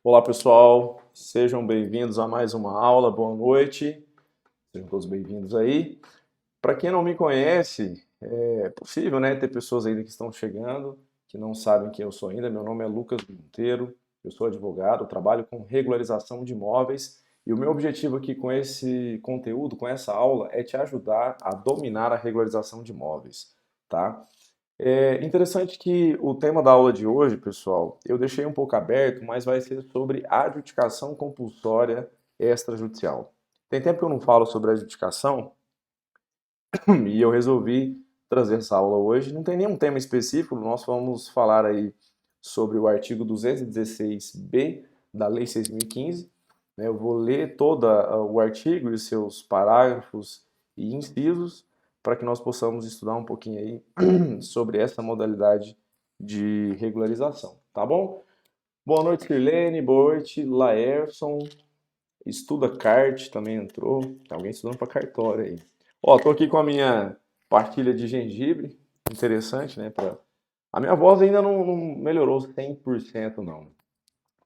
Olá pessoal, sejam bem-vindos a mais uma aula, boa noite, sejam todos bem-vindos aí. Para quem não me conhece, é possível, né, ter pessoas ainda que estão chegando, que não sabem quem eu sou ainda. Meu nome é Lucas Monteiro, eu sou advogado, trabalho com regularização de imóveis e o meu objetivo aqui com esse conteúdo, com essa aula, é te ajudar a dominar a regularização de imóveis, tá? É interessante que o tema da aula de hoje, pessoal, eu deixei um pouco aberto, mas vai ser sobre adjudicação compulsória extrajudicial. Tem tempo que eu não falo sobre adjudicação e eu resolvi trazer essa aula hoje. Não tem nenhum tema específico, nós vamos falar aí sobre o artigo 216b da Lei 6.015, né? Eu vou ler todo o artigo e os seus parágrafos e incisos para que nós possamos estudar um pouquinho aí sobre essa modalidade de regularização, tá bom? Boa noite, Sirlene, boa noite, Laerson, estuda kart, também entrou, tem alguém estudando para cartório aí. Ó, tô aqui com a minha pastilha de gengibre, interessante, né? A minha voz ainda não melhorou 100% não,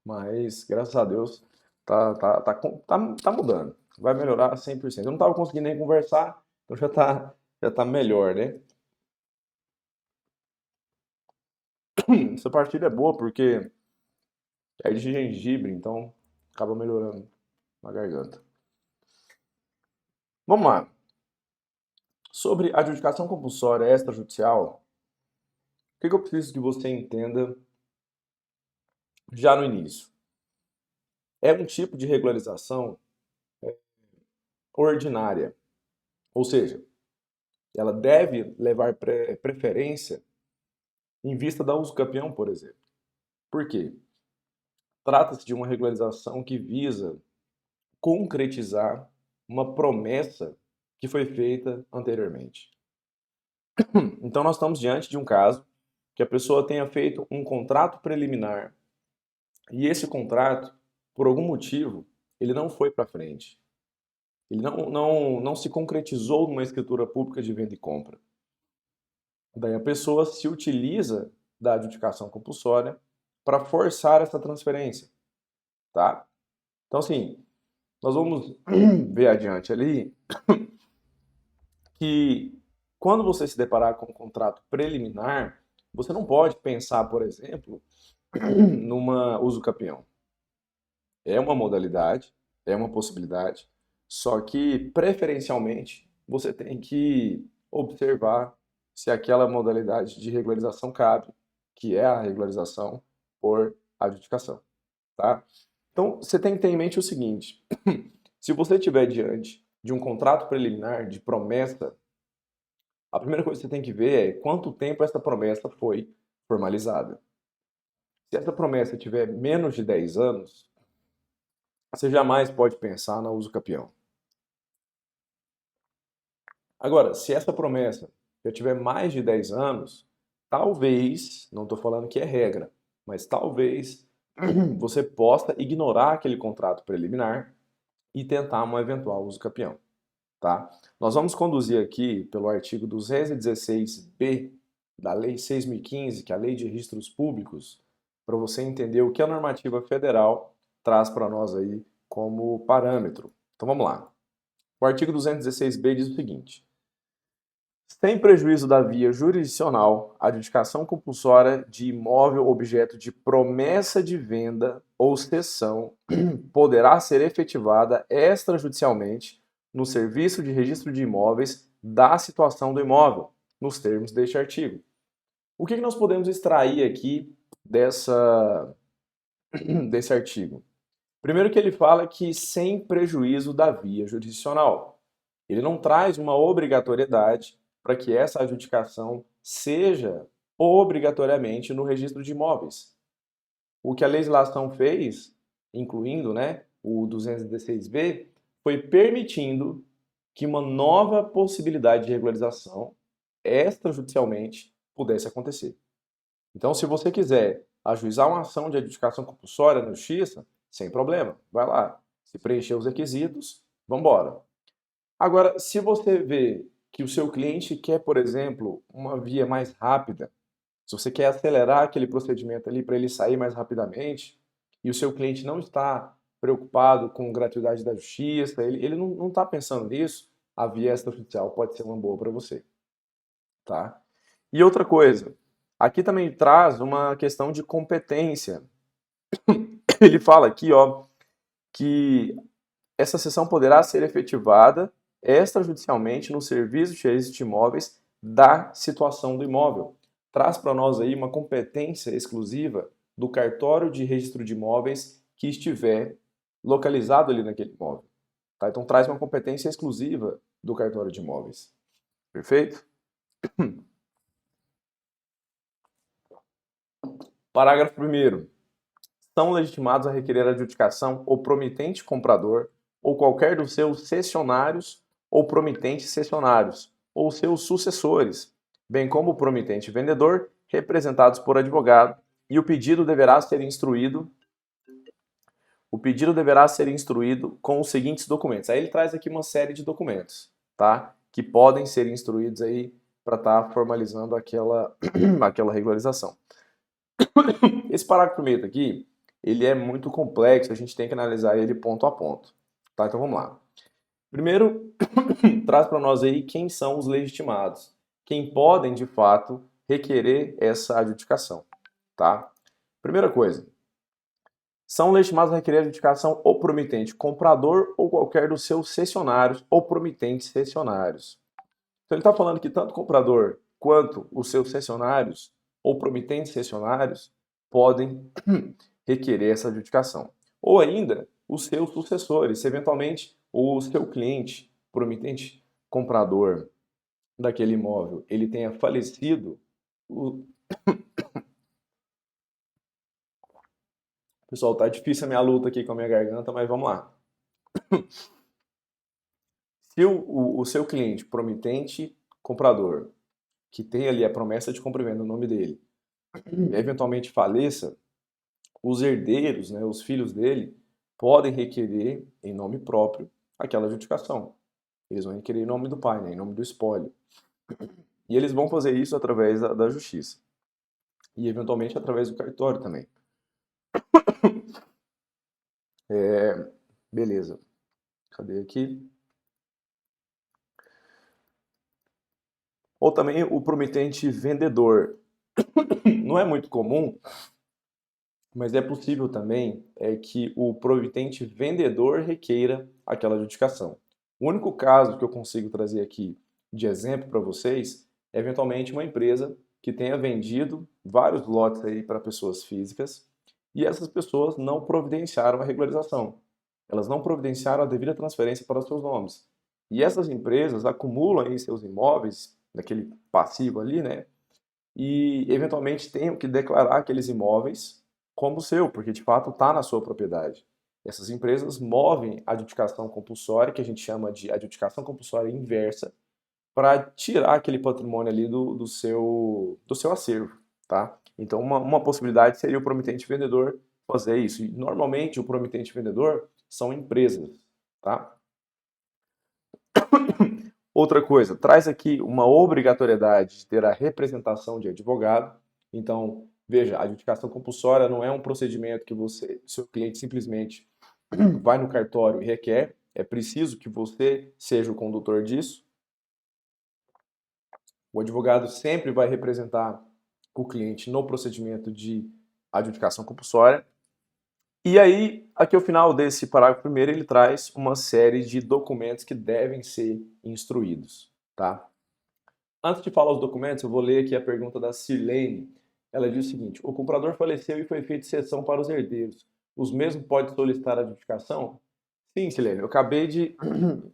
mas graças a Deus tá mudando, vai melhorar 100%. Eu não tava conseguindo nem conversar, então já tá melhor, né? Essa pastilha é boa porque é de gengibre, então acaba melhorando na garganta. Vamos lá. Sobre adjudicação compulsória extrajudicial, o que eu preciso que você entenda já no início? É um tipo de regularização ordinária, ou seja, ela deve levar preferência em vista da usucapião, por exemplo. Por quê? Trata-se de uma regularização que visa concretizar uma promessa que foi feita anteriormente. Então, nós estamos diante de um caso que a pessoa tenha feito um contrato preliminar e esse contrato, por algum motivo, ele não foi para frente. Ele não se concretizou numa escritura pública de venda e compra. Daí a pessoa se utiliza da adjudicação compulsória para forçar essa transferência, tá? Então, assim, nós vamos ver adiante ali que quando você se deparar com um contrato preliminar, você não pode pensar, por exemplo, numa usucapião. É uma modalidade, é uma possibilidade, só que preferencialmente você tem que observar se aquela modalidade de regularização cabe, que é a regularização por adjudicação, tá? Então, você tem que ter em mente o seguinte: se você estiver diante de um contrato preliminar de promessa, a primeira coisa que você tem que ver é quanto tempo essa promessa foi formalizada. Se essa promessa tiver menos de 10 anos, você jamais pode pensar na usucapião. Agora, se essa promessa já tiver mais de 10 anos, talvez, não estou falando que é regra, mas talvez você possa ignorar aquele contrato preliminar e tentar uma eventual usucapião, tá? Nós vamos conduzir aqui pelo artigo 216b da Lei 6.015, que é a Lei de Registros Públicos, para você entender o que a normativa federal traz para nós aí como parâmetro. Então vamos lá. O artigo 216b diz o seguinte: sem prejuízo da via jurisdicional, a adjudicação compulsória de imóvel objeto de promessa de venda ou cessão poderá ser efetivada extrajudicialmente no serviço de registro de imóveis da situação do imóvel, nos termos deste artigo. O que nós podemos extrair aqui desse artigo? Primeiro que ele fala que sem prejuízo da via jurisdicional. Ele não traz uma obrigatoriedade para que essa adjudicação seja obrigatoriamente no registro de imóveis. O que a legislação fez, incluindo, né, o 216b, foi permitindo que uma nova possibilidade de regularização extrajudicialmente pudesse acontecer. Então, se você quiser ajuizar uma ação de adjudicação compulsória na justiça, sem problema, vai lá. Se preencher os requisitos, vamos embora. Agora, se você vê que o seu cliente quer, por exemplo, uma via mais rápida, se você quer acelerar aquele procedimento ali para ele sair mais rapidamente, e o seu cliente não está preocupado com gratuidade da justiça, ele não está pensando nisso, a via extrajudicial pode ser uma boa para você, tá? E outra coisa, aqui também traz uma questão de competência. Ele fala aqui, ó, que essa cessão poderá ser efetivada extrajudicialmente no serviço de registro de imóveis da situação do imóvel. Traz para nós aí uma competência exclusiva do cartório de registro de imóveis que estiver localizado ali naquele imóvel. Tá? Então traz uma competência exclusiva do cartório de imóveis. Perfeito? Parágrafo 1º. São legitimados a requerer a adjudicação o promitente comprador ou qualquer dos seus cessionários ou promitentes cessionários ou seus sucessores, bem como o promitente vendedor, representados por advogado, e o pedido deverá ser instruído com os seguintes documentos. Aí ele traz aqui uma série de documentos, tá? Que podem ser instruídos aí para estar formalizando aquela regularização. Esse parágrafo primeiro aqui, ele é muito complexo, a gente tem que analisar ele ponto a ponto. Tá? Então vamos lá. Primeiro, traz para nós aí quem são os legitimados, quem podem de fato requerer essa adjudicação. Tá? Primeira coisa, são legitimados a requerer a adjudicação o promitente comprador ou qualquer dos seus cessionários ou promitentes cessionários. Então ele está falando que tanto o comprador quanto os seus cessionários ou promitentes cessionários podem requerer essa adjudicação. Ou ainda, os seus sucessores, se eventualmente o seu cliente, promitente comprador daquele imóvel, ele tenha falecido, Pessoal, tá difícil a minha luta aqui com a minha garganta, mas vamos lá. Se o seu cliente, promitente comprador, que tem ali a promessa de compra e venda no nome dele, eventualmente faleça, os herdeiros, né, os filhos dele, podem requerer em nome próprio aquela adjudicação. Eles vão requerer em nome do pai, né, em nome do espólio. E eles vão fazer isso através da justiça. E eventualmente através do cartório também. Beleza. Cadê aqui? Ou também o promitente vendedor. Não é muito comum, mas é possível também que o promitente vendedor requeira aquela adjudicação. O único caso que eu consigo trazer aqui de exemplo para vocês é eventualmente uma empresa que tenha vendido vários lotes aí para pessoas físicas e essas pessoas não providenciaram a regularização. Elas não providenciaram a devida transferência para os seus nomes. E essas empresas acumulam aí seus imóveis, naquele passivo ali, né? E eventualmente tenham que declarar aqueles imóveis como seu, porque de fato está na sua propriedade. Essas empresas movem a adjudicação compulsória, que a gente chama de adjudicação compulsória inversa, para tirar aquele patrimônio ali do seu acervo, tá? Então, uma possibilidade seria o promitente vendedor fazer isso. E, normalmente, o promitente vendedor são empresas, tá? Outra coisa, traz aqui uma obrigatoriedade de ter a representação de advogado. Então, veja, a adjudicação compulsória não é um procedimento que seu cliente simplesmente vai no cartório e requer. É preciso que você seja o condutor disso. O advogado sempre vai representar o cliente no procedimento de adjudicação compulsória. E aí, aqui ao final desse parágrafo primeiro, ele traz uma série de documentos que devem ser instruídos, tá? Antes de falar os documentos, eu vou ler aqui a pergunta da Sirlene. Ela diz o seguinte: o comprador faleceu e foi feita cessão para os herdeiros. Os mesmos podem solicitar a adjudicação? Sim, Sirlene, eu acabei de...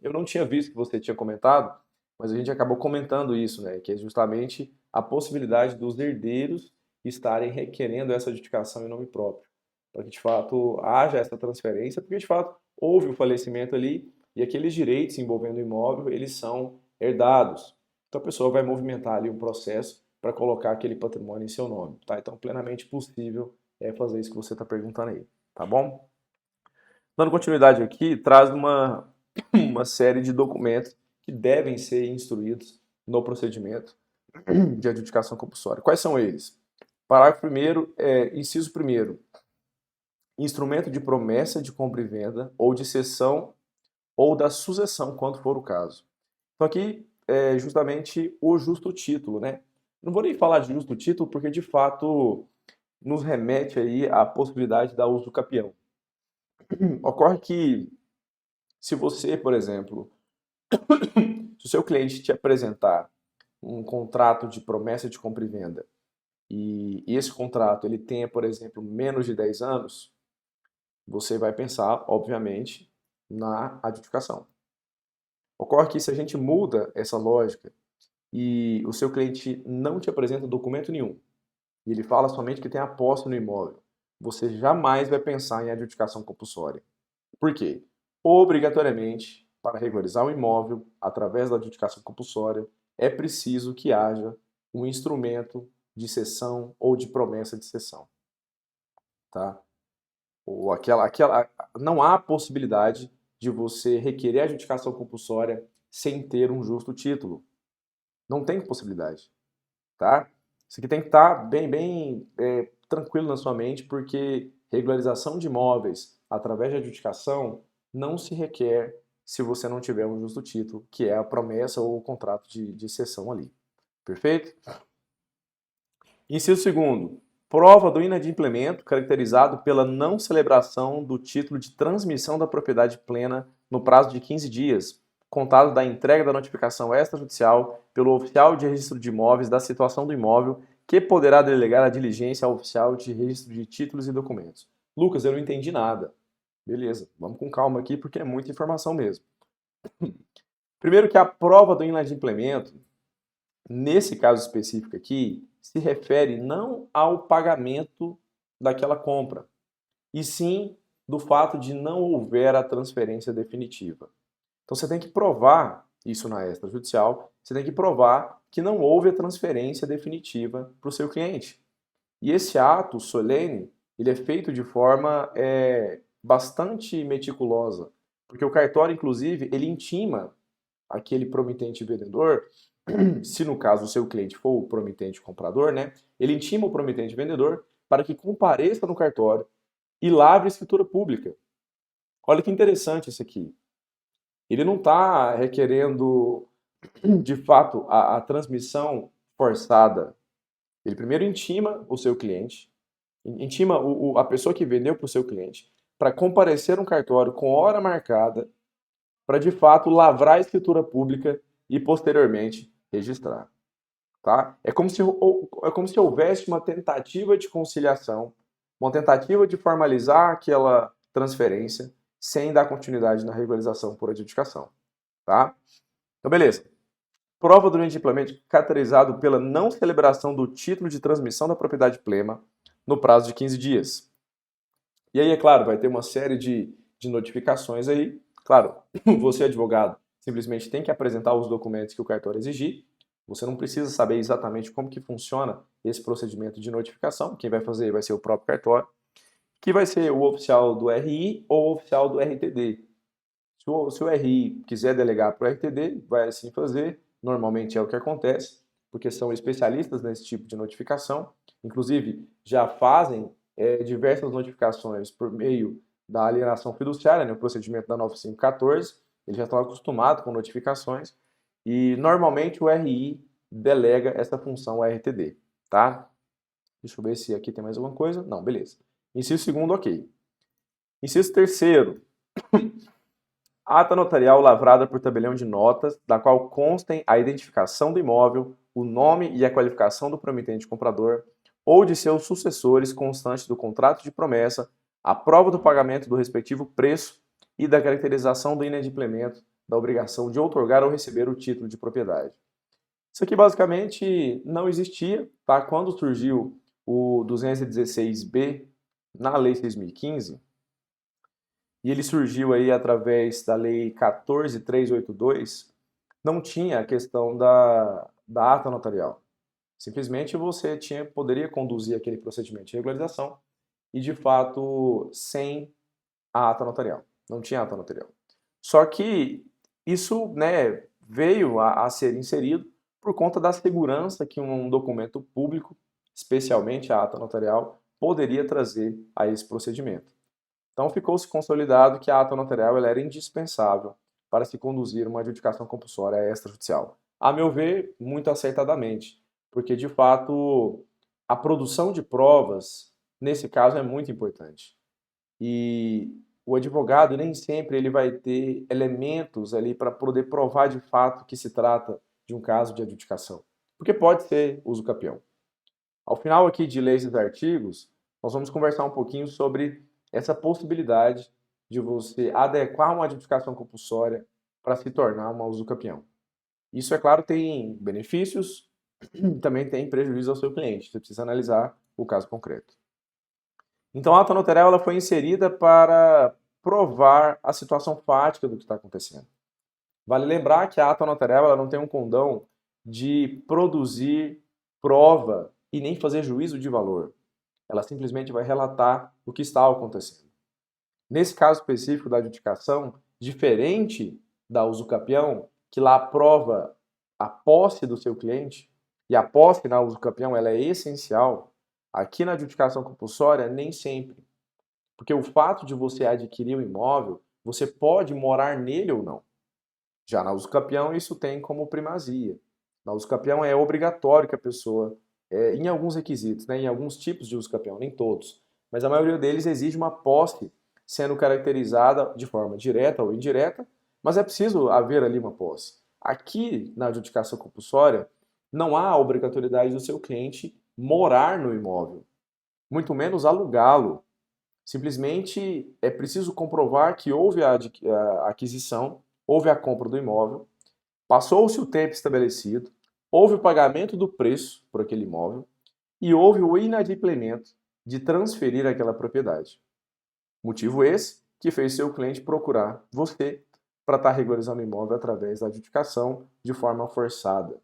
Eu não tinha visto que você tinha comentado, mas a gente acabou comentando isso, né? Que é justamente a possibilidade dos herdeiros estarem requerendo essa adjudicação em nome próprio, para que de fato haja essa transferência, porque de fato houve o falecimento ali e aqueles direitos envolvendo o imóvel, eles são herdados. Então a pessoa vai movimentar ali um processo para colocar aquele patrimônio em seu nome, tá? Então plenamente possível fazer isso que você está perguntando aí, tá bom? Dando continuidade aqui, traz uma série de documentos que devem ser instruídos no procedimento de adjudicação compulsória. Quais são eles? Parágrafo 1º, inciso 1º. instrumento de promessa de compra e venda, ou de cessão, ou da sucessão, quando for o caso. Então aqui é justamente o justo título, né? Não vou nem falar de justo título, porque de fato nos remete aí à possibilidade da uso capião. Ocorre que se você, por exemplo, se o seu cliente te apresentar um contrato de promessa de compra e venda e esse contrato ele tenha, por exemplo, menos de 10 anos, você vai pensar, obviamente, na adjudicação. Ocorre que se a gente muda essa lógica e o seu cliente não te apresenta documento nenhum, e ele fala somente que tem a posse no imóvel, você jamais vai pensar em adjudicação compulsória. Por quê? Obrigatoriamente, para regularizar o imóvel, através da adjudicação compulsória, é preciso que haja um instrumento de cessão ou de promessa de cessão. Tá? Ou não há possibilidade de você requerer adjudicação compulsória sem ter um justo título. Não tem possibilidade. Tá? Isso aqui tem que estar bem tranquilo na sua mente, porque regularização de imóveis através de adjudicação não se requer se você não tiver um justo título, que é a promessa ou o contrato de cessão ali. Perfeito? Inciso segundo, prova do inadimplemento caracterizado pela não celebração do título de transmissão da propriedade plena no prazo de 15 dias, contado da entrega da notificação extrajudicial pelo oficial de registro de imóveis da situação do imóvel, que poderá delegar a diligência ao oficial de registro de títulos e documentos. Lucas, eu não entendi nada. Beleza, vamos com calma aqui porque é muita informação mesmo. Primeiro que a prova do inadimplemento, nesse caso específico aqui, se refere não ao pagamento daquela compra, e sim do fato de não houver a transferência definitiva. Então você tem que provar isso na extrajudicial, você tem que provar que não houve a transferência definitiva para o seu cliente. E esse ato solene, ele é feito de forma bastante meticulosa, porque o cartório, inclusive, ele intima aquele promitente vendedor, se no caso o seu cliente for o promitente comprador, né, ele intima o promitente vendedor para que compareça no cartório e lavre a escritura pública. Olha que interessante isso aqui. Ele não está requerendo, de fato, a transmissão forçada. Ele primeiro intima o seu cliente, intima a pessoa que vendeu para o seu cliente, para comparecer no cartório com hora marcada, para de fato lavrar a escritura pública e posteriormente registrar. Tá? É como se houvesse uma tentativa de conciliação, uma tentativa de formalizar aquela transferência sem dar continuidade na regularização por adjudicação. Tá? Então, beleza. Prova do inadimplemento caracterizado pela não celebração do título de transmissão da propriedade plena no prazo de 15 dias. E aí, é claro, vai ter uma série de notificações aí. Claro, você, advogado, simplesmente tem que apresentar os documentos que o cartório exigir. Você não precisa saber exatamente como que funciona esse procedimento de notificação. Quem vai fazer vai ser o próprio cartório, que vai ser o oficial do RI ou o oficial do RTD. Se o RI quiser delegar para o RTD, vai assim fazer. Normalmente é o que acontece, porque são especialistas nesse tipo de notificação. Inclusive, já fazem diversas notificações por meio da alienação fiduciária, né, o procedimento da 9514. Eles já estão acostumados com notificações e normalmente o RI delega essa função ao RTD, tá? Deixa eu ver se aqui tem mais alguma coisa. Não, beleza. Inciso segundo, ok. Inciso terceiro. Ata notarial lavrada por tabelião de notas, da qual constem a identificação do imóvel, o nome e a qualificação do promitente comprador ou de seus sucessores constantes do contrato de promessa, a prova do pagamento do respectivo preço e da caracterização do inadimplemento da obrigação de outorgar ou receber o título de propriedade. Isso aqui basicamente não existia, tá? Quando surgiu o 216B na Lei 6.015, e ele surgiu aí através da Lei 14.382, não tinha a questão da ata notarial. Simplesmente você poderia conduzir aquele procedimento de regularização e, de fato, sem a ata notarial. Não tinha ata notarial. Só que isso, né, veio a ser inserido por conta da segurança que um documento público, especialmente a ata notarial, poderia trazer a esse procedimento. Então ficou-se consolidado que a ata notarial ela era indispensável para se conduzir uma adjudicação compulsória extrajudicial. A meu ver, muito acertadamente, porque de fato a produção de provas, nesse caso, é muito importante. E o advogado nem sempre ele vai ter elementos ali para poder provar de fato que se trata de um caso de adjudicação, porque pode ser uso capião. Ao final aqui de leis e artigos, nós vamos conversar um pouquinho sobre essa possibilidade de você adequar uma adjudicação compulsória para se tornar uma usucapião. Isso, é claro, tem benefícios, também tem prejuízo ao seu cliente. Você precisa analisar o caso concreto. Então, a ata notarial ela foi inserida para provar a situação fática do que está acontecendo. Vale lembrar que a ata notarial ela não tem um condão de produzir prova e nem fazer juízo de valor. Ela simplesmente vai relatar o que está acontecendo. Nesse caso específico da adjudicação, diferente da usucapião, que lá prova a posse do seu cliente, e a posse na usucapião ela é essencial, aqui na adjudicação compulsória nem sempre. Porque o fato de você adquirir um imóvel, você pode morar nele ou não. Já na usucapião isso tem como primazia. Na usucapião é obrigatório que a pessoa, em alguns requisitos, né, em alguns tipos de usucapião, nem todos, mas a maioria deles exige uma posse sendo caracterizada de forma direta ou indireta, mas é preciso haver ali uma posse. Aqui na adjudicação compulsória, não há a obrigatoriedade do seu cliente morar no imóvel, muito menos alugá-lo. Simplesmente é preciso comprovar que houve a aquisição, houve a compra do imóvel, passou-se o tempo estabelecido, houve o pagamento do preço por aquele imóvel e houve o inadimplemento de transferir aquela propriedade. Motivo esse que fez seu cliente procurar você para estar regularizando o imóvel através da adjudicação de forma forçada.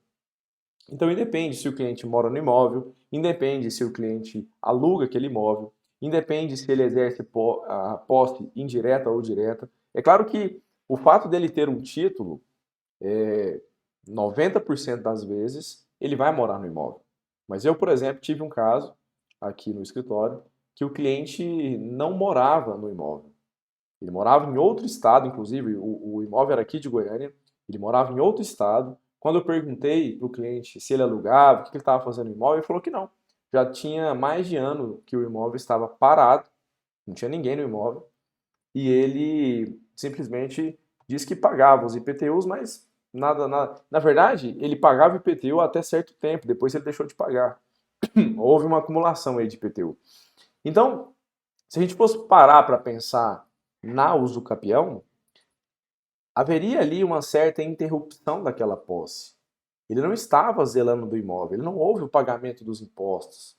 Então, independe se o cliente mora no imóvel, independe se o cliente aluga aquele imóvel, independe se ele exerce a posse indireta ou direta. É claro que o fato dele ter um título, 90% das vezes, ele vai morar no imóvel. Mas eu, por exemplo, tive um caso aqui no escritório que o cliente não morava no imóvel. Ele morava em outro estado, inclusive, o imóvel era aqui de Goiânia, ele morava em outro estado. Quando eu perguntei para o cliente se ele alugava, o que ele estava fazendo no imóvel, ele falou que não. Já tinha mais de ano que o imóvel estava parado, não tinha ninguém no imóvel, e ele simplesmente disse que pagava os IPTUs, mas nada, nada. Na verdade, ele pagava IPTU até certo tempo, depois ele deixou de pagar. Houve uma acumulação aí de IPTU. Então, se a gente fosse parar para pensar na usucapião, haveria ali uma certa interrupção daquela posse. Ele não estava zelando do imóvel, ele não houve o pagamento dos impostos,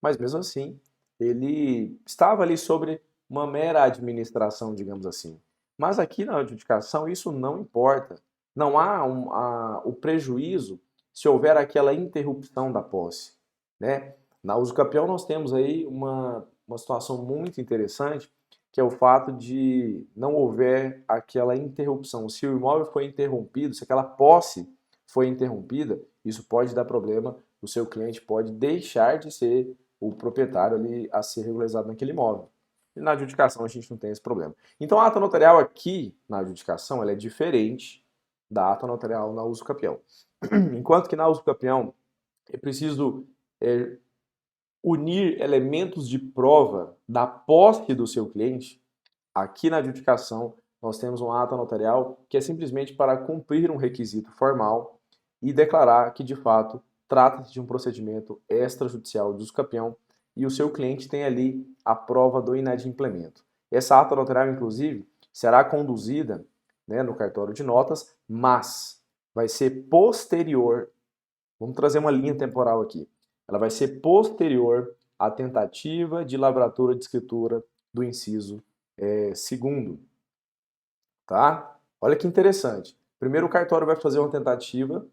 mas mesmo assim, ele estava ali sobre uma mera administração, digamos assim. Mas aqui na adjudicação isso não importa. Não há o prejuízo se houver aquela interrupção da posse, né? Na usucapião nós temos aí uma situação muito interessante, que é o fato de não houver aquela interrupção. Se o imóvel foi interrompido, se aquela posse foi interrompida, isso pode dar problema, o seu cliente pode deixar de ser o proprietário ali a ser regularizado naquele imóvel. E na adjudicação a gente não tem esse problema. Então a ata notarial aqui na adjudicação ela é diferente da ata notarial na usucapião. Enquanto que na usucapião é preciso unir elementos de prova da posse do seu cliente, aqui na adjudicação nós temos uma ata notarial que é simplesmente para cumprir um requisito formal e declarar que de fato trata-se de um procedimento extrajudicial de usucapião e o seu cliente tem ali a prova do inadimplemento. Essa ata notarial, inclusive, será conduzida, né, no cartório de notas, mas vai ser posterior. Vamos trazer uma linha temporal aqui. Ela vai ser posterior à tentativa de lavratura de escritura do inciso segundo, tá? Olha que interessante. Primeiro o cartório vai fazer uma tentativa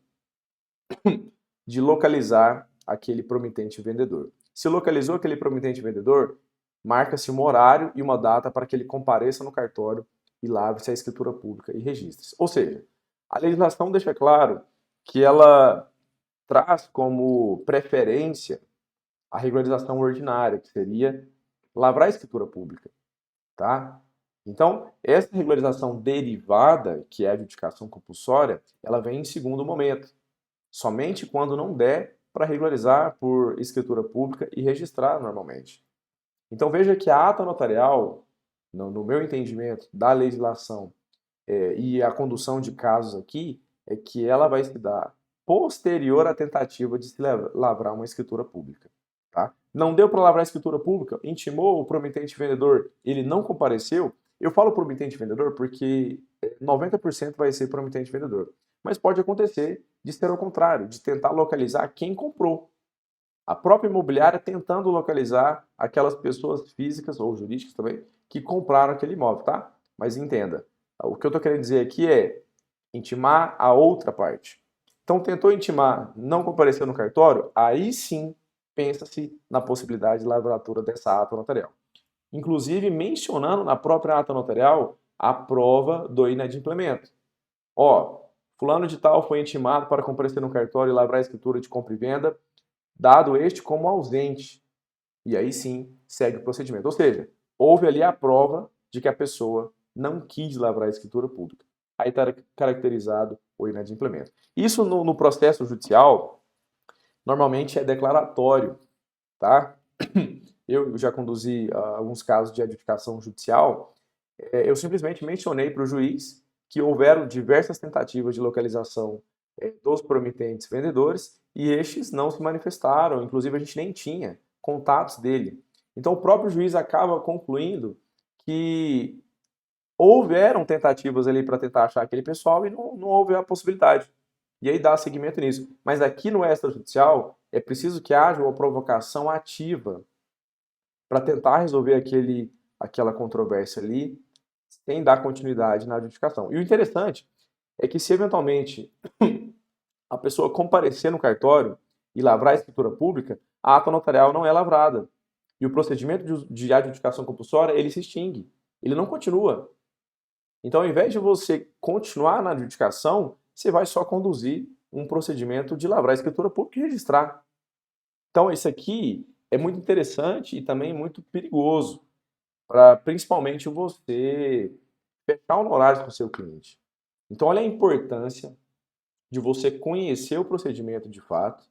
de localizar aquele promitente vendedor. Se localizou aquele promitente vendedor, marca-se um horário e uma data para que ele compareça no cartório e lave-se a escritura pública e registre-se. Ou seja, a legislação deixa claro que ela traz como preferência a regularização ordinária, que seria lavrar a escritura pública. tá? Então, essa regularização derivada, que é a adjudicação compulsória, ela vem em segundo momento, somente quando não der para regularizar por escritura pública e registrar normalmente. Então veja que a ata notarial, no meu entendimento da legislação e a condução de casos aqui, é que ela vai se dar posterior à tentativa de se lavrar uma escritura pública. Tá? Não deu para lavrar a escritura pública, intimou o promitente vendedor, ele não compareceu. Eu falo promitente vendedor porque 90% vai ser promitente vendedor. Mas pode acontecer de ser ao contrário, de tentar localizar quem comprou. A própria imobiliária tentando localizar aquelas pessoas físicas ou jurídicas também que compraram aquele imóvel, tá? Mas entenda, o que eu estou querendo dizer aqui é intimar a outra parte. Então, tentou intimar, não compareceu no cartório, aí sim pensa-se na possibilidade de lavratura dessa ata notarial. Inclusive mencionando na própria ata notarial a prova do inadimplemento. Ó, fulano de tal foi intimado para comparecer no cartório e lavrar a escritura de compra e venda, dado este como ausente. E aí sim segue o procedimento. Ou seja, houve ali a prova de que a pessoa não quis lavrar a escritura pública. Aí está caracterizado o inadimplemento. Isso no processo judicial, normalmente é declaratório, tá? Eu já conduzi alguns casos de adjudicação judicial, eu simplesmente mencionei para o juiz que houveram diversas tentativas de localização dos promitentes vendedores e estes não se manifestaram, inclusive a gente nem tinha contatos dele. Então o próprio juiz acaba concluindo que houveram tentativas ali para tentar achar aquele pessoal e não houve a possibilidade. E aí dá seguimento nisso. Mas aqui no extrajudicial é preciso que haja uma provocação ativa para tentar resolver aquela controvérsia ali sem dar continuidade na adjudicação. E o interessante é que se eventualmente a pessoa comparecer no cartório e lavrar a escritura pública, a ata notarial não é lavrada. E o procedimento de adjudicação compulsória, ele se extingue. Ele não continua. Então, ao invés de você continuar na adjudicação, você vai só conduzir um procedimento de lavrar a escritura pública e registrar. Então, isso aqui é muito interessante e também muito perigoso para principalmente você fechar honorários com o seu cliente. Então, olha a importância de você conhecer o procedimento de fato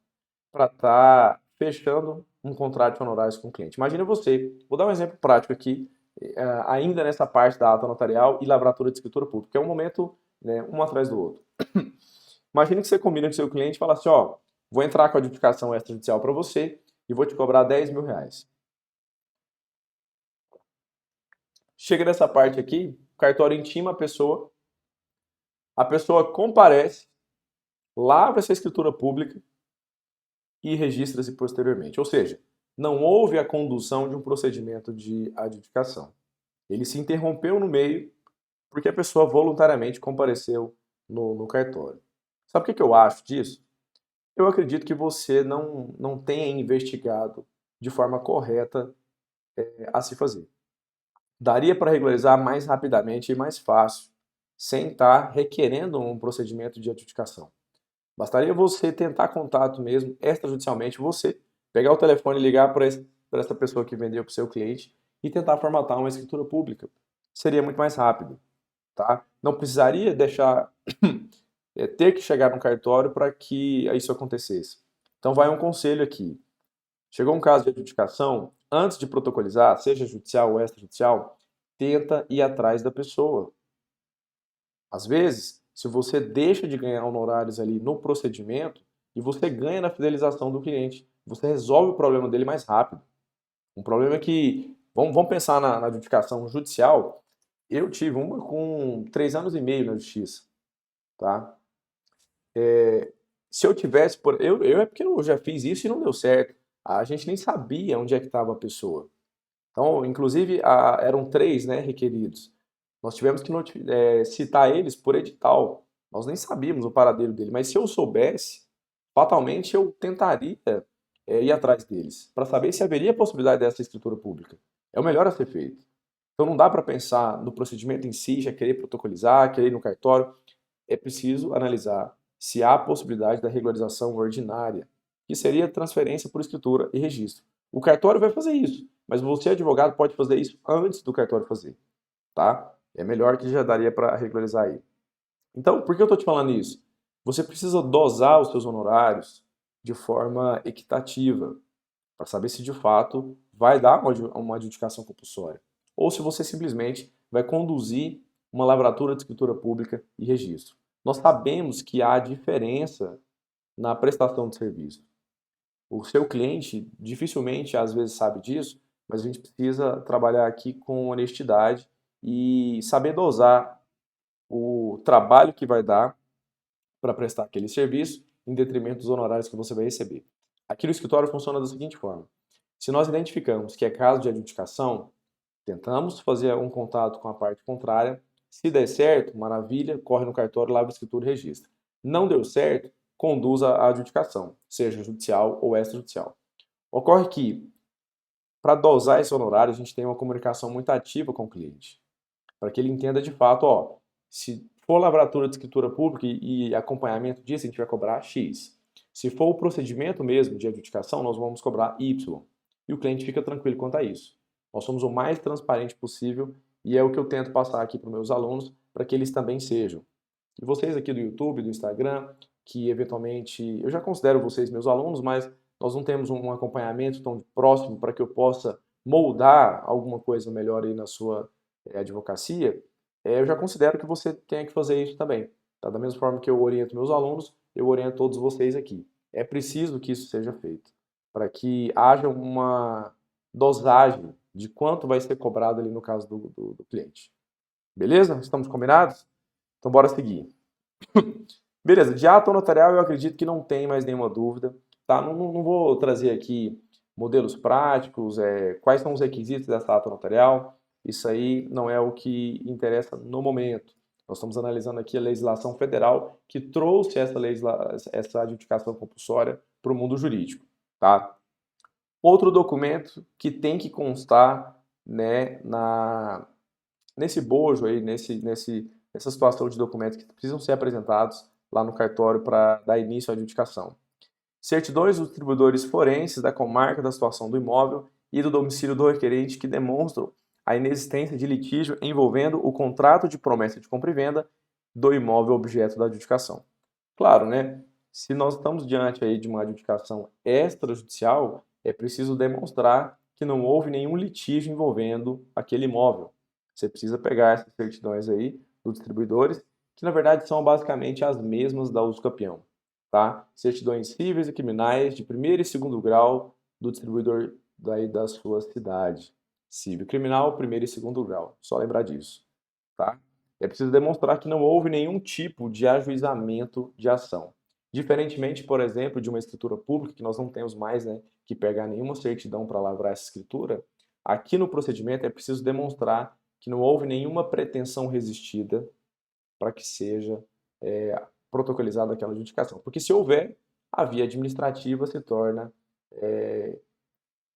para estar fechando um contrato de honorários com o cliente. Imagina você, vou dar um exemplo prático aqui, ainda nessa parte da ata notarial e lavratura de escritura pública, que é um momento, né, um atrás do outro. Imagina que você combina com o seu cliente e fala assim, ó, vou entrar com a adjudicação extrajudicial para você e vou te cobrar 10 mil reais. Chega nessa parte aqui, o cartório intima a pessoa comparece, lavra essa escritura pública e registra-se posteriormente. Ou seja, não houve a condução de um procedimento de adjudicação. Ele se interrompeu no meio porque a pessoa voluntariamente compareceu no cartório. Sabe o que eu acho disso? Eu acredito que você não tenha investigado de forma correta a se fazer. Daria para regularizar mais rapidamente e mais fácil, sem estar requerendo um procedimento de adjudicação. Bastaria você tentar contato mesmo, extrajudicialmente, você pegar o telefone e ligar para essa pessoa que vendeu para o seu cliente e tentar formatar uma escritura pública. Seria muito mais rápido, tá? Não precisaria deixar ter que chegar no cartório para que isso acontecesse. Então vai um conselho aqui. Chegou um caso de adjudicação, antes de protocolizar, seja judicial ou extrajudicial, tenta ir atrás da pessoa. Às vezes, se você deixa de ganhar honorários ali no procedimento e você ganha na fidelização do cliente, você resolve o problema dele mais rápido. Um problema que, vamos pensar na adjudicação judicial, eu tive uma com 3 anos e meio na justiça, tá? Se eu tivesse, é porque eu já fiz isso e não deu certo. A gente nem sabia onde é que estava a pessoa. Então, inclusive, eram 3, né, requeridos. Nós tivemos que citar eles por edital. Nós nem sabíamos o paradeiro dele, mas se eu soubesse, fatalmente eu tentaria ir atrás deles, para saber se haveria possibilidade dessa escritura pública. É o melhor a ser feito. Então não dá para pensar no procedimento em si, já querer protocolizar, querer ir no cartório. É preciso analisar se há possibilidade da regularização ordinária, que seria transferência por escritura e registro. O cartório vai fazer isso. mas você, advogado, pode fazer isso antes do cartório fazer, tá? É melhor que já daria para regularizar aí. Então, por que eu estou te falando isso? Você precisa dosar os seus honorários de forma equitativa, para saber se de fato vai dar uma adjudicação compulsória, ou se você simplesmente vai conduzir uma lavratura de escritura pública e registro. Nós sabemos que há diferença na prestação de serviço. O seu cliente dificilmente às vezes sabe disso, mas a gente precisa trabalhar aqui com honestidade e saber dosar o trabalho que vai dar para prestar aquele serviço em detrimento dos honorários que você vai receber. Aqui no escritório funciona da seguinte forma: se nós identificamos que é caso de adjudicação, tentamos fazer um contato com a parte contrária. Se der certo, maravilha, corre no cartório, lava a escritura e registra. Não deu certo, conduz a adjudicação, seja judicial ou extrajudicial. Ocorre que, para dosar esse honorário, a gente tem uma comunicação muito ativa com o cliente, para que ele entenda de fato, ó, se for lavratura de escritura pública e acompanhamento disso, a gente vai cobrar X. Se for o procedimento mesmo de adjudicação, nós vamos cobrar Y. E o cliente fica tranquilo quanto a isso. Nós somos o mais transparente possível e é o que eu tento passar aqui para os meus alunos, para que eles também sejam. E vocês aqui do YouTube, do Instagram, que eventualmente, eu já considero vocês meus alunos, mas nós não temos um acompanhamento tão próximo para que eu possa moldar alguma coisa melhor aí na sua advocacia, eu já considero que você tenha que fazer isso também. Tá? Da mesma forma que eu oriento meus alunos, eu oriento todos vocês aqui. É preciso que isso seja feito, para que haja uma dosagem de quanto vai ser cobrado ali no caso do cliente. Beleza? Estamos combinados? Então bora seguir. Beleza, de ato notarial eu acredito que não tem mais nenhuma dúvida. Tá? Não vou trazer aqui modelos práticos, quais são os requisitos dessa ata notarial. Isso aí não é o que interessa no momento. Nós estamos analisando aqui a legislação federal que trouxe essa adjudicação compulsória para o mundo jurídico. Tá? Outro documento que tem que constar, né, nesse bojo aí, nessa situação de documentos que precisam ser apresentados lá no cartório para dar início à adjudicação. Certidões dos distribuidores forenses da comarca da situação do imóvel e do domicílio do requerente que demonstram a inexistência de litígio envolvendo o contrato de promessa de compra e venda do imóvel objeto da adjudicação. Claro, né? Se nós estamos diante aí de uma adjudicação extrajudicial, é preciso demonstrar que não houve nenhum litígio envolvendo aquele imóvel. Você precisa pegar essas certidões aí dos distribuidores, que na verdade são basicamente as mesmas da usucapião, tá? Certidões cíveis e criminais de primeiro e segundo grau do distribuidor daí da sua cidade. Civil e criminal, primeiro e segundo grau. Só lembrar disso, tá? É preciso demonstrar que não houve nenhum tipo de ajuizamento de ação. Diferentemente, por exemplo, de uma escritura pública, que nós não temos mais, né, que pegar nenhuma certidão para lavrar essa escritura, aqui no procedimento é preciso demonstrar que não houve nenhuma pretensão resistida para que seja protocolizada aquela adjudicação. Porque se houver, a via administrativa se torna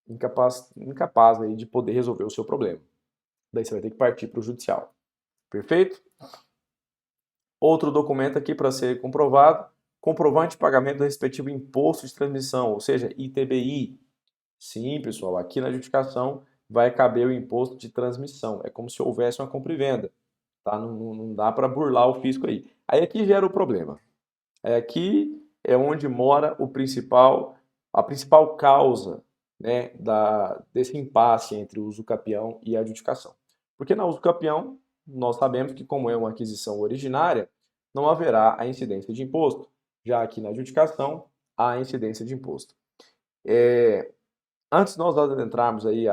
incapaz aí de poder resolver o seu problema. Daí você vai ter que partir para o judicial. Perfeito? Outro documento aqui para ser comprovado, comprovante de pagamento do respectivo imposto de transmissão, ou seja, ITBI. Sim, pessoal, aqui na adjudicação vai caber o imposto de transmissão. É como se houvesse uma compra e venda. Tá? Não dá para burlar o fisco aí. Aí aqui gera o problema. Aqui é onde mora a principal causa, né, desse impasse entre o usucapião e a adjudicação. Porque na usucapião, nós sabemos que, como é uma aquisição originária, não haverá a incidência de imposto. Já aqui na adjudicação, há a incidência de imposto. Antes de nós adentrarmos aí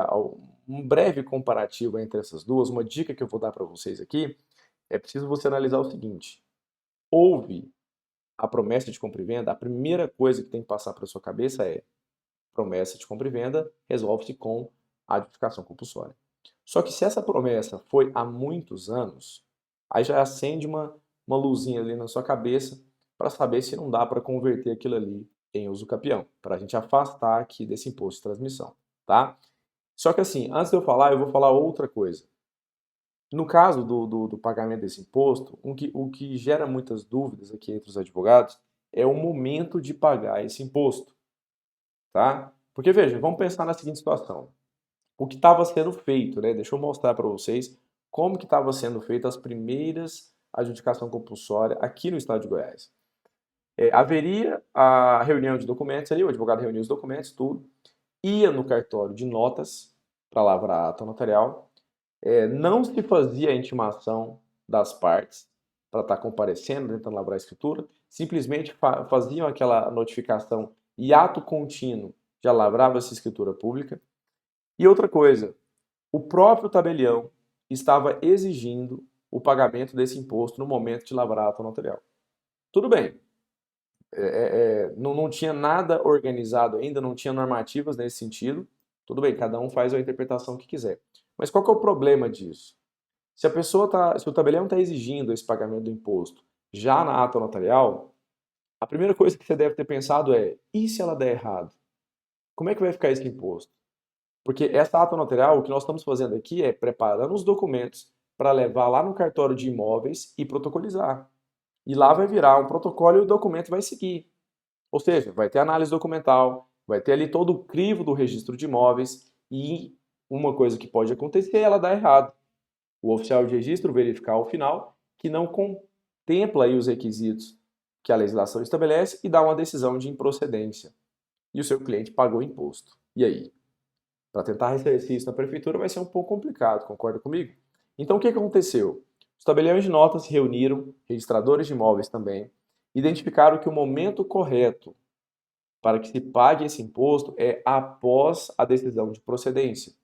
um breve comparativo entre essas duas, uma dica que eu vou dar para vocês aqui, é preciso você analisar o seguinte: houve a promessa de compra e venda, a primeira coisa que tem que passar pela sua cabeça é promessa de compra e venda resolve-se com a adjudicação compulsória. Só que se essa promessa foi há muitos anos, aí já acende uma luzinha ali na sua cabeça para saber se não dá para converter aquilo ali em usucapião, para a gente afastar aqui desse imposto de transmissão, tá? Só que assim, antes de eu falar, eu vou falar outra coisa. No caso do pagamento desse imposto, o que gera muitas dúvidas aqui entre os advogados é o momento de pagar esse imposto, tá? Porque veja, vamos pensar na seguinte situação. o que estava sendo feito, né? Deixa eu mostrar para vocês como que estava sendo feita as primeiras adjudicação compulsória aqui no estado de Goiás. Haveria a reunião de documentos ali, o advogado reunia os documentos, tudo, ia no cartório de notas para lavrar a ata notarial, não se fazia a intimação das partes para estar comparecendo, tentando lavrar a escritura, simplesmente faziam aquela notificação e ato contínuo já lavrava essa escritura pública. E outra coisa, o próprio tabelião estava exigindo o pagamento desse imposto no momento de lavrar a ata notarial. Tudo bem, não tinha nada organizado ainda, não tinha normativas nesse sentido. Tudo bem, cada um faz a interpretação que quiser. Mas qual que é o problema disso? Se o tabelião está exigindo esse pagamento do imposto já na ata notarial, a primeira coisa que você deve ter pensado é: e se ela der errado? Como é que vai ficar esse imposto? Porque essa ata notarial, o que nós estamos fazendo aqui é preparando os documentos para levar lá no cartório de imóveis e protocolizar. E lá vai virar um protocolo e o documento vai seguir. Ou seja, vai ter análise documental, vai ter ali todo o crivo do registro de imóveis e uma coisa que pode acontecer é ela dar errado. O oficial de registro verificar ao final que não contempla aí os requisitos que a legislação estabelece e dá uma decisão de improcedência. E o seu cliente pagou o imposto. E aí? Para tentar ressarcir isso na prefeitura vai ser um pouco complicado, concorda comigo? Então o que aconteceu? Os tabeliões de notas se reuniram, registradores de imóveis também, identificaram que o momento correto para que se pague esse imposto é após a decisão de procedência.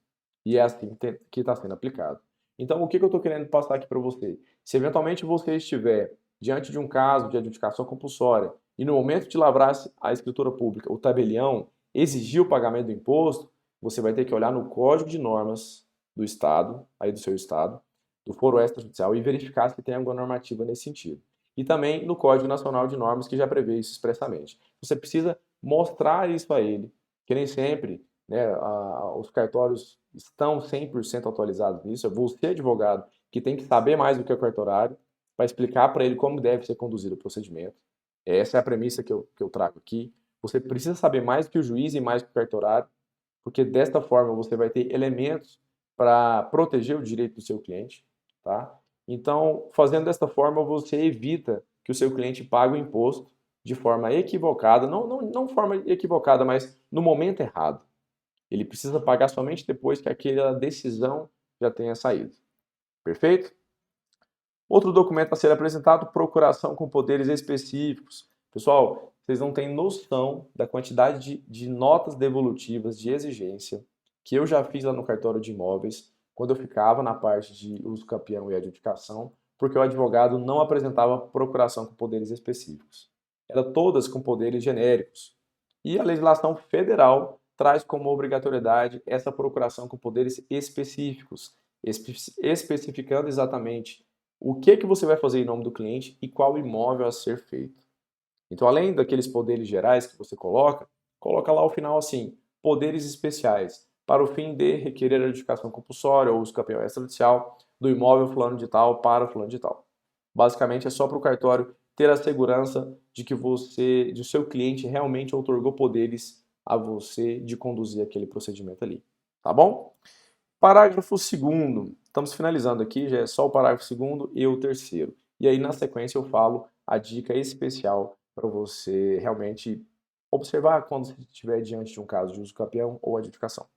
E é assim que está sendo aplicado. Então, o que eu estou querendo passar aqui para você? Se eventualmente você estiver diante de um caso de adjudicação compulsória e no momento de lavrar a escritura pública, o tabelião exigiu o pagamento do imposto, você vai ter que olhar no Código de Normas do Estado, aí do seu Estado, do Foro Extrajudicial, e verificar se tem alguma normativa nesse sentido. E também no Código Nacional de Normas, que já prevê isso expressamente. Você precisa mostrar isso a ele, que nem sempre, né, os cartórios estão 100% atualizados nisso. É você, advogado, que tem que saber mais do que o cartorário para explicar para ele como deve ser conduzido o procedimento. Essa é a premissa que eu trago aqui. Você precisa saber mais do que o juiz e mais do que o cartorário, porque desta forma você vai ter elementos para proteger o direito do seu cliente, tá? Então, fazendo desta forma, você evita que o seu cliente pague o imposto de forma equivocada, não forma equivocada, mas no momento errado. Ele precisa pagar somente depois que aquela decisão já tenha saído. Perfeito? Outro documento a ser apresentado, procuração com poderes específicos. Pessoal, vocês não têm noção da quantidade de notas devolutivas de exigência que eu já fiz lá no cartório de imóveis, quando eu ficava na parte de uso campeão e adjudicação, porque o advogado não apresentava procuração com poderes específicos. Eram todas com poderes genéricos. E a legislação federal traz como obrigatoriedade essa procuração com poderes específicos, especificando exatamente o que você vai fazer em nome do cliente e qual imóvel a ser feito. Então, além daqueles poderes gerais que você coloca lá ao final assim, poderes especiais, para o fim de requerer a adjudicação compulsória ou uso campeão extrajudicial do imóvel fulano de tal para fulano de tal. Basicamente é só para o cartório ter a segurança de que de o seu cliente realmente outorgou poderes a você de conduzir aquele procedimento ali. Tá bom? Parágrafo 2º. Estamos finalizando aqui, já é só o parágrafo 2º e o 3º. E aí, na sequência, eu falo a dica especial para você realmente observar quando você estiver diante de um caso de uso campeão ou adjudicação.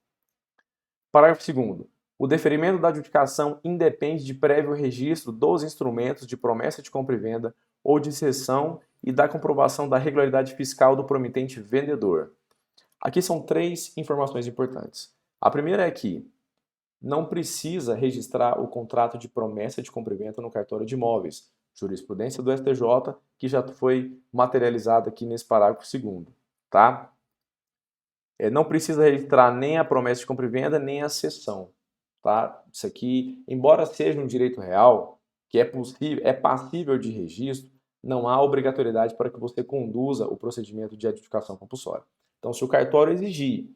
Parágrafo 2º. O deferimento da adjudicação independe de prévio registro dos instrumentos de promessa de compra e venda ou de cessão e da comprovação da regularidade fiscal do promitente vendedor. Aqui são 3 informações importantes. A primeira é que não precisa registrar o contrato de promessa de compra e venda no cartório de imóveis, jurisprudência do STJ, que já foi materializada aqui nesse parágrafo 2º, tá? Não precisa registrar nem a promessa de compra e venda, nem a cessão, tá? Isso aqui, embora seja um direito real, que é passível de registro, não há obrigatoriedade para que você conduza o procedimento de adjudicação compulsória. Então, se o cartório exigir,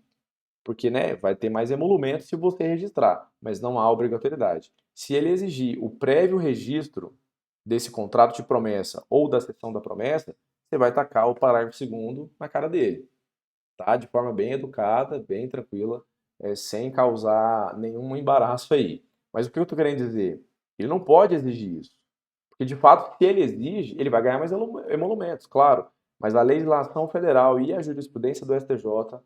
porque, né, vai ter mais emolumento se você registrar, mas não há obrigatoriedade. Se ele exigir o prévio registro desse contrato de promessa ou da cessão da promessa, você vai tacar o parágrafo 2º na cara dele, tá? De forma bem educada, bem tranquila, sem causar nenhum embaraço aí. Mas o que eu estou querendo dizer? Ele não pode exigir isso. Porque, de fato, se ele exige, ele vai ganhar mais emolumentos, claro. Mas a legislação federal e a jurisprudência do STJ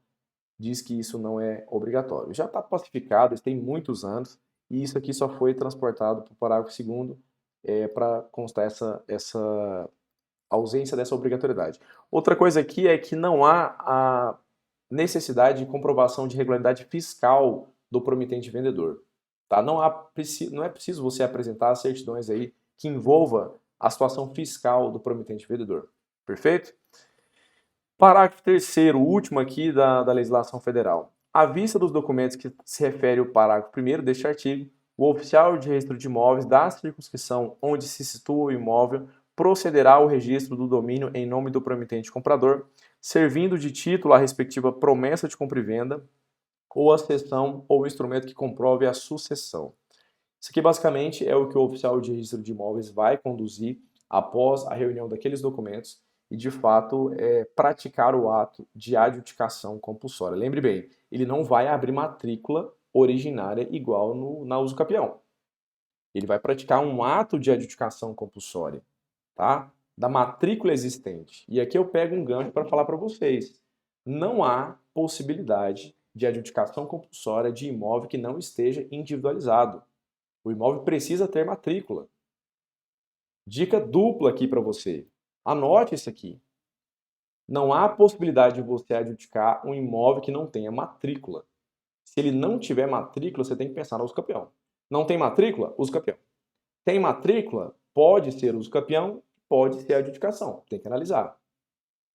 diz que isso não é obrigatório. Já está pacificado, isso tem muitos anos, e isso aqui só foi transportado para o parágrafo 2º para constar essa ausência dessa obrigatoriedade. Outra coisa aqui é que não há a necessidade de comprovação de regularidade fiscal do promitente vendedor. Tá? Não é preciso você apresentar certidões aí que envolva a situação fiscal do promitente vendedor. Perfeito? Parágrafo 3º, último aqui da legislação federal. À vista dos documentos que se refere ao parágrafo 1º deste artigo, o oficial de registro de imóveis da circunscrição onde se situa o imóvel procederá ao registro do domínio em nome do promitente comprador, servindo de título a respectiva promessa de compra e venda, ou a cessão ou instrumento que comprove a sucessão. Isso aqui basicamente é o que o oficial de registro de imóveis vai conduzir após a reunião daqueles documentos e, de fato, praticar o ato de adjudicação compulsória. Lembre bem, ele não vai abrir matrícula originária igual na uso capião. Ele vai praticar um ato de adjudicação compulsória, tá? Da matrícula existente. E aqui eu pego um gancho para falar para vocês. Não há possibilidade de adjudicação compulsória de imóvel que não esteja individualizado. O imóvel precisa ter matrícula. Dica dupla aqui para você. Anote isso aqui. Não há possibilidade de você adjudicar um imóvel que não tenha matrícula. Se ele não tiver matrícula, você tem que pensar no uso capião. Não tem matrícula? Uso capião. Tem matrícula? Pode ser uso capião, pode ser adjudicação. Tem que analisar.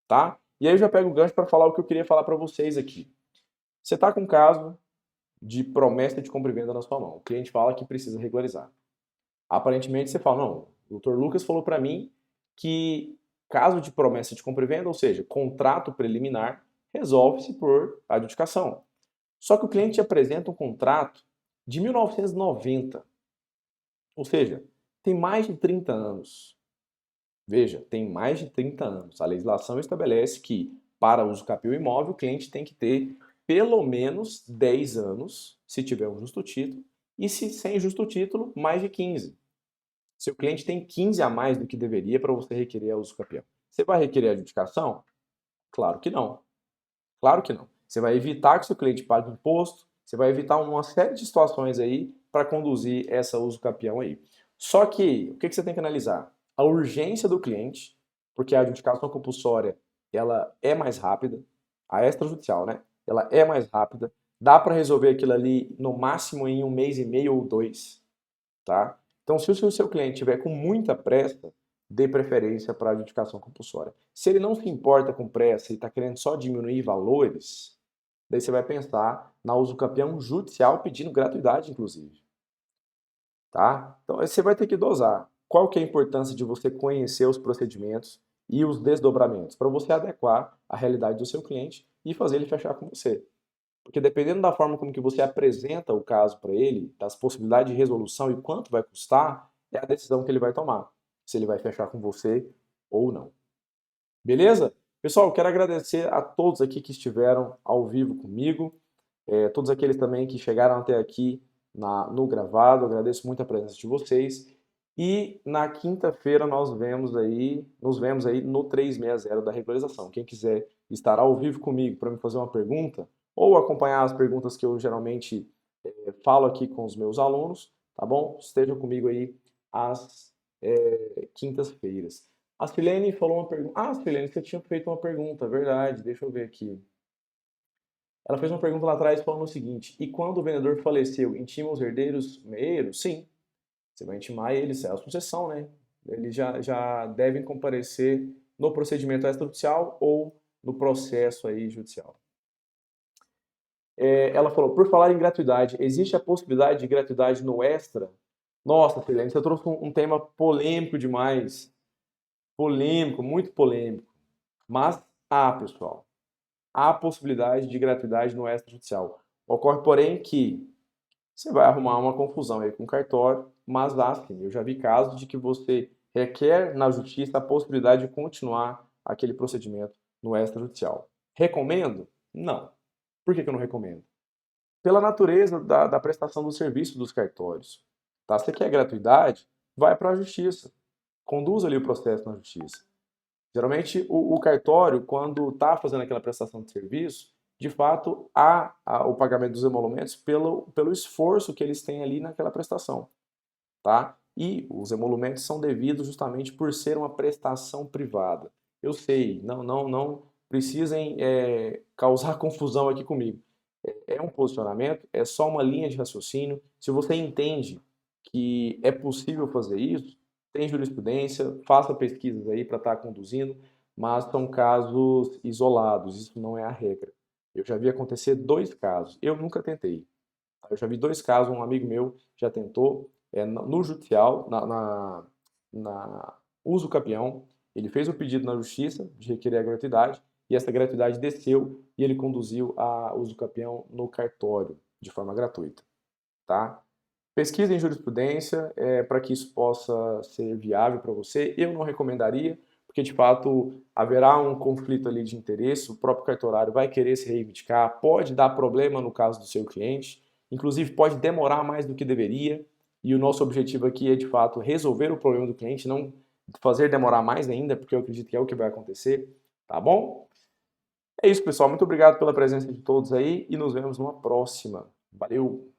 Tá? E aí eu já pego o gancho para falar o que eu queria falar para vocês aqui. Você está com um caso de promessa de compra e venda na sua mão. O cliente fala que precisa regularizar. Aparentemente você fala, não, o Dr. Lucas falou para mim que caso de promessa de compra e venda, ou seja, contrato preliminar, resolve-se por adjudicação. Só que o cliente te apresenta um contrato de 1990, ou seja, tem mais de 30 anos. Veja, tem mais de 30 anos. A legislação estabelece que, para uso capião imóvel, o cliente tem que ter pelo menos 10 anos, se tiver um justo título, e se sem justo título, mais de 15. Seu cliente tem 15 a mais do que deveria para você requerer a uso capião. Você vai requerer a adjudicação? Claro que não. Claro que não. Você vai evitar que seu cliente pague imposto, você vai evitar uma série de situações aí para conduzir essa uso capião aí. Só que, o que você tem que analisar? A urgência do cliente, porque a adjudicação compulsória, ela é mais rápida, a extrajudicial, né? Ela é mais rápida, dá para resolver aquilo ali no máximo em 1 mês e meio ou 2, tá? Então, se o seu cliente tiver com muita pressa, dê preferência para a adjudicação compulsória. Se ele não se importa com pressa e está querendo só diminuir valores, daí você vai pensar na uso campeão judicial pedindo gratuidade, inclusive. Tá? Então, você vai ter que dosar. Qual que é a importância de você conhecer os procedimentos e os desdobramentos para você adequar a realidade do seu cliente e fazer ele fechar com você. Porque dependendo da forma como que você apresenta o caso para ele, das possibilidades de resolução e quanto vai custar, é a decisão que ele vai tomar. Se ele vai fechar com você ou não. Beleza? Pessoal, eu quero agradecer a todos aqui que estiveram ao vivo comigo, todos aqueles também que chegaram até aqui no gravado, agradeço muito a presença de vocês. E na quinta-feira nos vemos aí no 360 da regularização. Quem quiser estar ao vivo comigo para me fazer uma pergunta, ou acompanhar as perguntas que eu geralmente falo aqui com os meus alunos, tá bom? Estejam comigo aí às quintas-feiras. A Silene falou uma pergunta. Ah, Silene, você tinha feito uma pergunta, verdade, deixa eu ver aqui. Ela fez uma pergunta lá atrás falando o seguinte: e quando o vendedor faleceu, intima os herdeiros meios? Sim, você vai intimar eles, é a sucessão, né? Eles já devem comparecer no procedimento extrajudicial ou no processo aí judicial. Ela falou, por falar em gratuidade, existe a possibilidade de gratuidade no extra? Nossa, Silene, você trouxe um tema polêmico demais. Polêmico, muito polêmico. Mas há, pessoal, há possibilidade de gratuidade no extrajudicial. Ocorre, porém, que você vai arrumar uma confusão aí com o cartório, mas há sim. Eu já vi casos de que você requer na justiça a possibilidade de continuar aquele procedimento no extrajudicial. Recomendo? Não. Por que eu não recomendo? pela natureza da prestação do serviço dos cartórios. Tá? Se quer gratuidade, vai para a justiça. Conduz ali o processo na justiça. Geralmente, o cartório, quando está fazendo aquela prestação de serviço, de fato, há o pagamento dos emolumentos pelo esforço que eles têm ali naquela prestação. Tá? E os emolumentos são devidos justamente por ser uma prestação privada. Eu sei, não precisem causar confusão aqui comigo. É um posicionamento, é só uma linha de raciocínio. Se você entende que é possível fazer isso, tem jurisprudência, faça pesquisas aí para estar conduzindo, mas são casos isolados, isso não é a regra. Eu já vi acontecer 2 casos, eu nunca tentei. Eu já vi 2 casos, um amigo meu já tentou, no judicial, na uso capião, ele fez o pedido na justiça de requerer a gratuidade, e essa gratuidade desceu e ele conduziu a uso capião no cartório, de forma gratuita. Tá? Pesquise em jurisprudência para que isso possa ser viável para você. Eu não recomendaria, porque de fato haverá um conflito ali de interesse, o próprio cartorário vai querer se reivindicar, pode dar problema no caso do seu cliente, inclusive pode demorar mais do que deveria, e o nosso objetivo aqui é de fato resolver o problema do cliente, não fazer demorar mais ainda, porque eu acredito que é o que vai acontecer, tá bom? É isso, pessoal. Muito obrigado pela presença de todos aí e nos vemos numa próxima. Valeu!